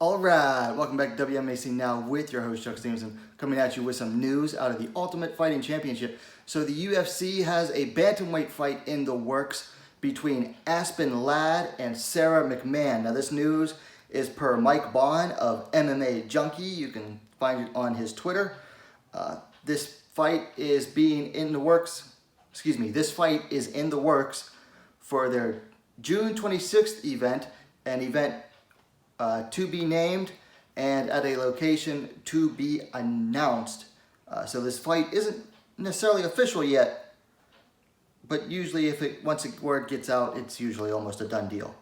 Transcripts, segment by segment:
Alright, welcome back to WMAC Now with your host Chuck Stevenson, coming at you with some news out of the Ultimate Fighting Championship. So the UFC has a bantamweight fight in the works between Aspen lad and Sara McMann. Now this news is per Mike Bond of MMA Junkie. You can find it on his Twitter. This fight is in the works for their June 26th event, an event to be named and at a location to be announced. So this fight isn't necessarily official yet, but usually once a word gets out, it's usually almost a done deal.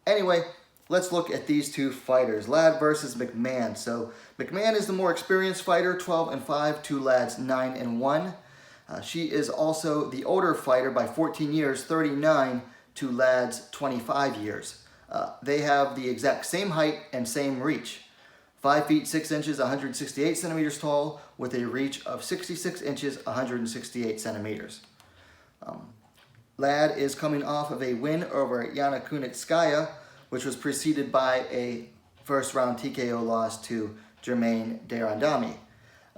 Anyway, let's look at these two fighters, Lad versus McMann. So McMann is the more experienced fighter, 12-5 to Lad's 9-1. She is also the older fighter by 14 years, 39 to Lad's 25 years. They have the exact same height and same reach. 5 feet 6 inches, 168 centimeters tall, with a reach of 66 inches, 168 centimeters. Lad is coming off of a win over Yana Kunitskaya, which was preceded by a first-round TKO loss to Jermaine Darandami.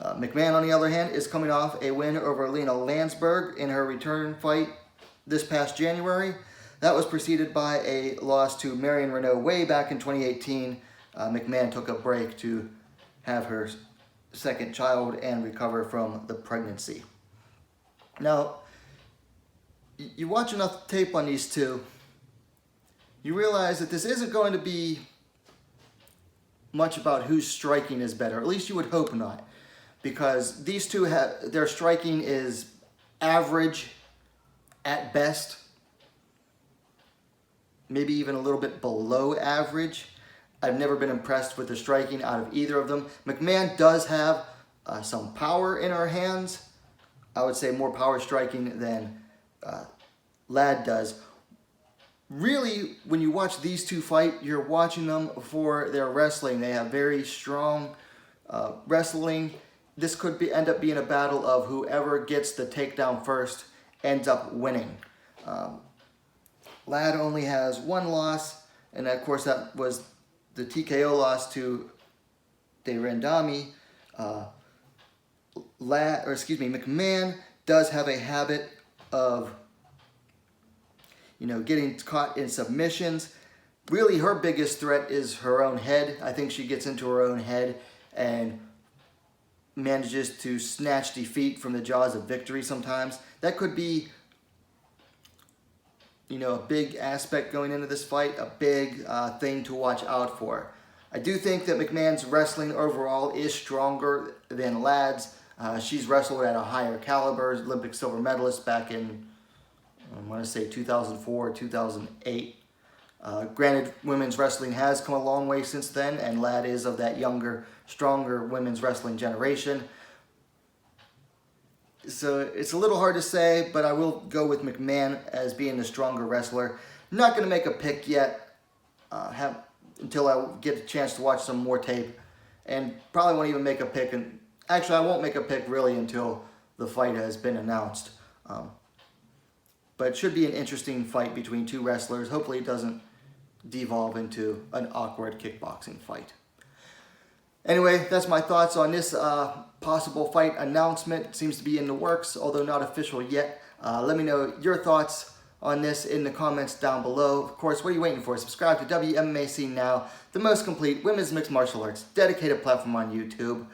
McMann, on the other hand, is coming off a win over Lena Landsberg in her return fight this past January. That was preceded by a loss to Marion Renault way back in 2018. McMann took a break to have her second child and recover from the pregnancy. Now, you watch enough tape on these two, you realize that this isn't going to be much about whose striking is better. At least you would hope not, because these two their striking is average at best, maybe even a little bit below average. I've never been impressed with the striking out of either of them. McMann does have some power in her hands. I would say more power striking than Lad does. Really, when you watch these two fight, you're watching them for their wrestling. They have very strong wrestling. This could end up being a battle of whoever gets the takedown first ends up winning. Lad only has one loss, and of course that was the TKO loss to Darandami. McMann does have a habit of, getting caught in submissions. Really, her biggest threat is her own head. I think she gets into her own head and manages to snatch defeat from the jaws of victory sometimes. That could be a big aspect going into this fight, a big thing to watch out for. I do think that McMann's wrestling overall is stronger than Lad's. She's wrestled at a higher caliber, Olympic silver medalist back in, I want to say 2004, 2008. Granted, women's wrestling has come a long way since then, and Lad is of that younger, stronger women's wrestling generation. So it's a little hard to say, but I will go with McMann as being the stronger wrestler. I'm not going to make a pick yet until I get a chance to watch some more tape, and probably won't even make a pick. And actually, I won't make a pick really until the fight has been announced. But it should be an interesting fight between two wrestlers. Hopefully it doesn't devolve into an awkward kickboxing fight. Anyway, that's my thoughts on this possible fight announcement. It seems to be in the works, although not official yet. Let me know your thoughts on this in the comments down below. Of course, what are you waiting for? Subscribe to WMAC Now, the most complete women's mixed martial arts dedicated platform on YouTube.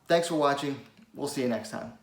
Thanks for watching. We'll see you next time.